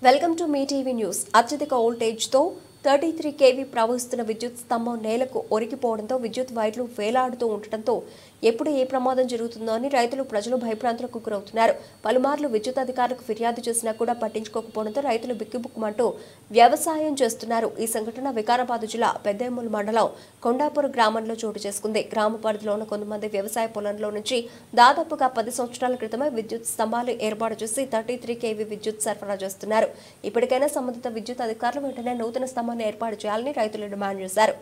Welcome to me TV news. అత్యధిక వోల్టేజ్తో 33 kV ప్రవహిస్తున్న విద్యుత్ స్తంభం నేలకు ఒరిగిపోవడంతో విద్యుత్ వైర్లు వేలాడుతూ ఉండటంతో ఎప్పుడు ఏ ప్రమాదం జరుగుతుందో అని రైతులు ప్రజలు భయభ్రాంతులకు గురవుతున్నారు. పలుమార్లు విద్యుత్ అధికారులకు ఫిర్యాదు చేసినా కూడా పట్టించుకోకపోవడంతో రైతులు బిక్కుబుక్కుమంటూ వ్యవసాయం చేస్తున్నారు. ఈ సంఘటన వికారాబాద్ జిల్లా పెద్దేముల్ మండలం కొండాపూర్ గ్రామంలో చోటు చేసుకుంది. గ్రామ పరిధిలో ఉన్న కొంతమంది వ్యవసాయ పొలంలో నుంచి దాదాపుగా 10 సంవత్సరాల క్రితమే విద్యుత్ స్తంభాలు ఏర్పాటు చేసి 33 kV విద్యుత్ సరఫరా చేస్తున్నారు. ఇప్పటికైనా సంబంధిత విద్యుత్ అధికారులు వెంటనే నూతన స్తంభాన్ని ఏర్పాటు చేయాలని రైతులు డిమాండ్ చేశారు.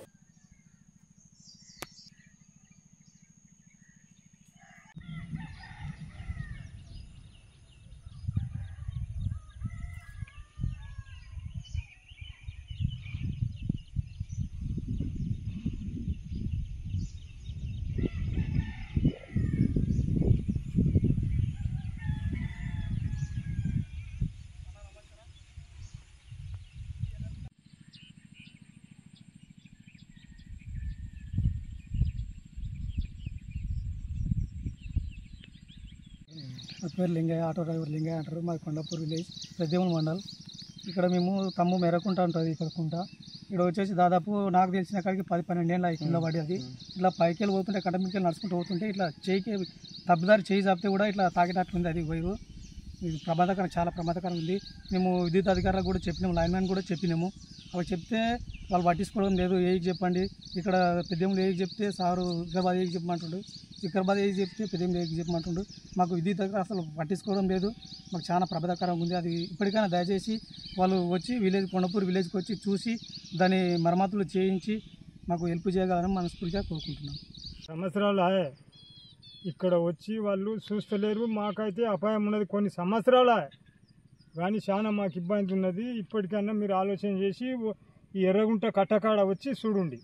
నా పేరు లింగయ్య, ఆటో డ్రైవర్ లింగయ్య అంటారు. మాది కొండాపూర్ విలేజ్, పెద్దేముల్ మండల్. ఇక్కడ మేము తమ్ము మెరకుంటా ఉంటుంది. ఇక్కడ కుంట ఇక్కడ వచ్చేసి దాదాపు నాకు తెలిసిన కాడికి 10-12 ఏళ్ళ కింద పడి అది ఇట్లా పైకి పోతుంటే కట్టమికి నడుచుకుంటూ పోతుంటే ఇట్లా చేయికి తప్పుదారి చేయి చాపితే కూడా ఇట్లా తాకినట్లుంది. అది వైరు ఇది ప్రమాదకరం, చాలా ప్రమాదకరం ఉంది. మేము విద్యుత్ అధికారులకు కూడా చెప్పినాము, లైన్మెన్ కూడా చెప్పినాము. అవి చెప్తే వాళ్ళు పట్టించుకోవడం లేదు. ఏకి చెప్పండి, ఇక్కడ పెద్దేములు ఏకి చెప్తే సారు వికారాబాద్ ఏకి చెప్పమంటుండు, వికారాబాద్ ఏకి చెప్తే పెద్దేములు ఏకి చెప్పమంటుండు. మాకు విద్యుత్ అధికారులు అసలు పట్టించుకోవడం లేదు. మాకు చాలా ప్రమాదకరంగా ఉంది. అది ఇప్పటికైనా దయచేసి వాళ్ళు వచ్చి కొండపూర్ విలేజ్కి వచ్చి చూసి దాని మరమ్మతులు చేయించి మాకు హెల్ప్ చేయగలరని మనస్ఫూర్తిగా కోరుకుంటున్నాం. సంవత్సరాలు ఇక్కడ వచ్చి వాళ్ళు చూస్తలేరు. మాకైతే అపాయం ఉన్నది కొన్ని సంవత్సరాలు కానీ చాలా మాకు ఇబ్బంది ఉన్నది. ఇప్పటికన్నా మీరు ఆలోచన చేసి ఈ ఎర్రగుంట కట్టకాడ వచ్చి చూడండి.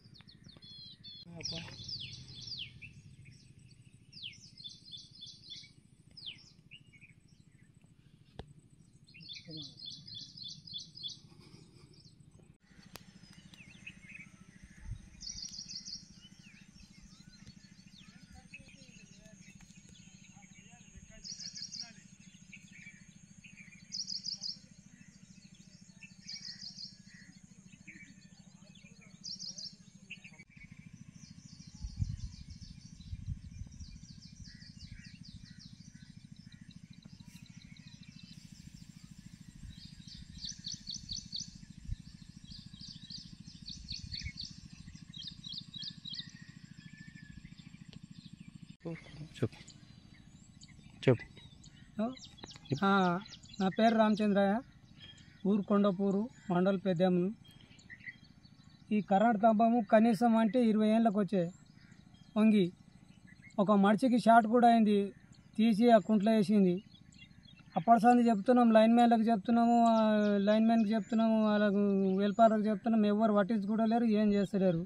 నా పేరు రామచంద్రయ్య, ఊరు కొండపూరు, మండల్ పెద్దేములు. ఈ కరెంట్ స్తంభము కనీసం అంటే 20 ఏళ్ళకి వచ్చే వంగి ఒక మడిచికి షార్ట్ కూడా అయింది, తీసి ఆ కుంట్లో వేసింది. అప్పటిసారి చెప్తున్నాము, లైన్మెన్లకు చెప్తున్నాము, లైన్మెన్కి చెప్తున్నాము, వాళ్ళకు వెల్పార్లకు చెప్తున్నాము. ఎవరు పట్టించుకోవలేరు, ఏం చేస్తలేరు.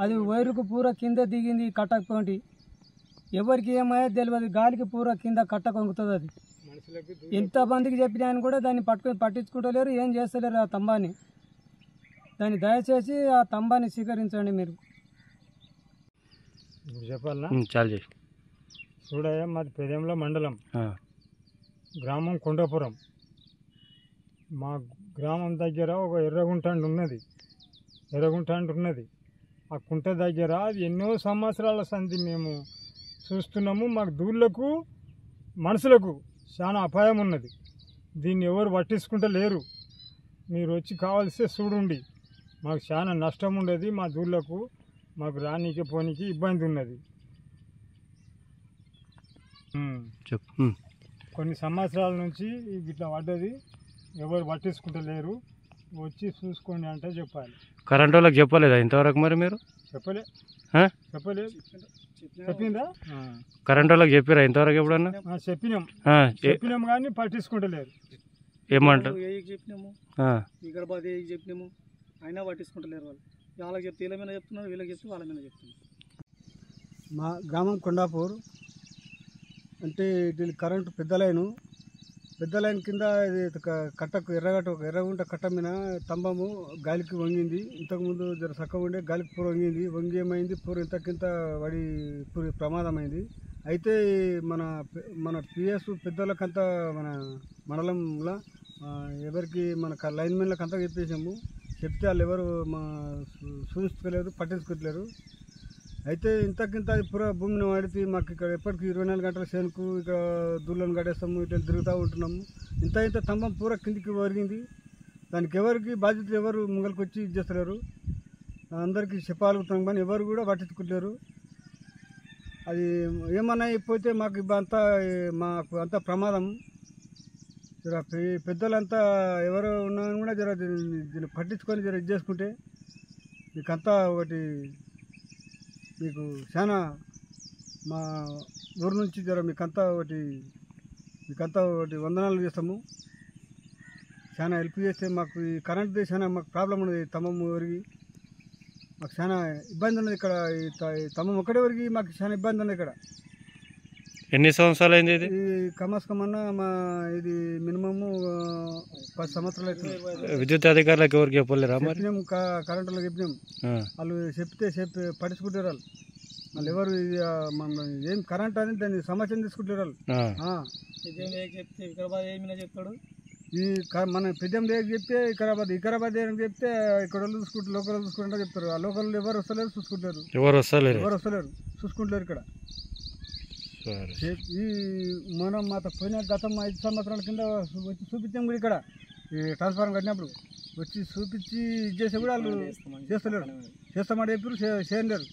అది వైరుకు పూర కింద దిగింది కట్టకపోంటి. ఎవరికి ఏమయ్యేది తెలియదు, గాలికి పూర కింద కట్ట కొంగుతుంది. అది ఎంతమందికి చెప్పినా కూడా దాన్ని పట్టించుకుంటలేరు, ఏం చేస్తలేరు ఆ తంబాన్ని. దాన్ని దయచేసి ఆ తంబాన్ని స్వీకరించండి మీరు. చెప్పాలనా? చూడయ్యా, మాది పెద్దేముల మండలం, గ్రామం కొండాపురం. మా గ్రామం దగ్గర ఒక ఎర్రగుంట ఉన్నది. ఆ కుంట దగ్గర ఎన్నో సంవత్సరాల సంధి మేము చూస్తున్నాము. మాకు దూళ్ళకు మనుషులకు చాలా అపాయం ఉన్నది. దీన్ని ఎవరు పట్టించుకుంటూ లేరు. మీరు వచ్చి కావాల్సే చూడండి. మాకు చాలా నష్టం ఉండేది. మా దూళ్ళకు మాకు రానీకి పోనీకి ఇబ్బంది ఉన్నది. కొన్ని సంవత్సరాల నుంచి ఇట్లా పడ్డది, ఎవరు పట్టించుకుంటూ లేరు. వచ్చి చూసుకోండి అంటే చెప్పాలి. కరెంట్ వాళ్ళకి చెప్పలేదా ఇంతవరకు? మరి మీరు చెప్పలేదు. చెప్పిందా? కరెంట్ వాళ్ళకి చెప్పారా ఇంతవరకు ఎప్పుడన్నా? చెప్పినాం కానీ పట్టించుకుంటలేరు. ఏమంటారు? చెప్పినాము, వికారాబాద్ చెప్పినాము, అయినా పట్టించుకుంటలేరు. వాళ్ళు వాళ్ళకి చెప్తే వీళ్ళ మీద చెప్తున్నారు, వీళ్ళకి చెప్తే వాళ్ళ మీద చెప్తున్నారు. మా గ్రామం కొండాపూర్ అంటే ఇది కరెంటు పెద్ద లైన్ కింద ఇది కట్టకు ఎర్రగుంట కట్ట మీద స్తంభము గాలికి వంగింది. ఇంతకుముందు జర చక్కగా ఉండే గాలికి పూర వంగి ఏమైంది, పూర ఇంతకింత పడి పూర ప్రమాదమైంది. అయితే మన పిఎస్ పెద్దలకంతా మన మండలంలో ఎవరికి మన లైన్ మెన్లకు అంతా చెప్పేసాము. చెప్తే వాళ్ళు ఎవరు చూసుకోలేరు, పట్టించుకోవట్లేరు. అయితే ఇంతకింత పురా భూమిని వాడితే మాకు ఇక్కడ ఎప్పటికీ 24 గంటల సేనుకు ఇక్కడ దూళ్ళను కట్టేస్తాము, ఇట్లా తిరుగుతూ ఉంటున్నాము. ఇంత స్తంభం పూర కిందికి ఒరిగింది. దానికి ఎవరికి బాధ్యతలు ఎవరు ముంగలికి వచ్చి ఇది చేస్తలేరు. అందరికీ చెప్పాలుగుతున్నాం కానీ ఎవరు కూడా పట్టించుకోలేరు. అది ఏమన్నా అయిపోతే మాకు అంతా ప్రమాదం. జర పెద్దలంతా ఎవరు ఉన్నా కూడా జర దీన్ని పట్టించుకొని జర ఇది చేసుకుంటే మీకంతా ఒకటి మీకు చాలా మా ఊరు నుంచి జర మీకంతా ఒకటి వందనాలు చేస్తాము. చాలా హెల్ప్ చేస్తే మాకు ఈ కరెంట్ చాలా మాకు ప్రాబ్లం ఉన్నది. తమ్మం వరకు మాకు చాలా ఇబ్బంది ఉన్నది. ఇక్కడ ఈ తమ్మం ఒకటి వరకు మాకు చాలా ఇబ్బంది ఉంది. ఇక్కడ ఎన్ని సంవత్సరాలు అయింది ఇది? కమన్నా ఇది మినిమము 10 సంవత్సరాలు అవుతుంది. విద్యుత్ అధికారులకు ఎవరికి చెప్పలేరా మరి? చెప్పినాం, కరెంటులో చెప్పినాం. వాళ్ళు చెప్పి పట్టించుకుంటారు. వాళ్ళు ఎవరు ఏం కరెంట్ అని దాన్ని సమాచారం తీసుకుంటారు. చెప్తాడు ఈ మన పెద్దం లేక చెప్తే వికారాబాద్ చెప్తే ఇక్కడ చూసుకుంటారు, లోకల్ చూసుకుంటా చెప్తారు. ఆ లోకల్ ఎవరు వస్తలేరు, చూసుకుంటారు. ఎవరు వస్తలేరు, చూసుకుంటారు. ఇక్కడ ఈ మనం పోయిన గతం 5 సంవత్సరాల కింద వచ్చి చూపించాం కూడా. ఇక్కడ ఈ ట్రాన్స్ఫార్మర్ కట్టినప్పుడు వచ్చి చూపించి ఇది చేస్తే కూడా వాళ్ళు చేస్తలేరు. చేస్తామని చెప్పారు, చేయలేరు.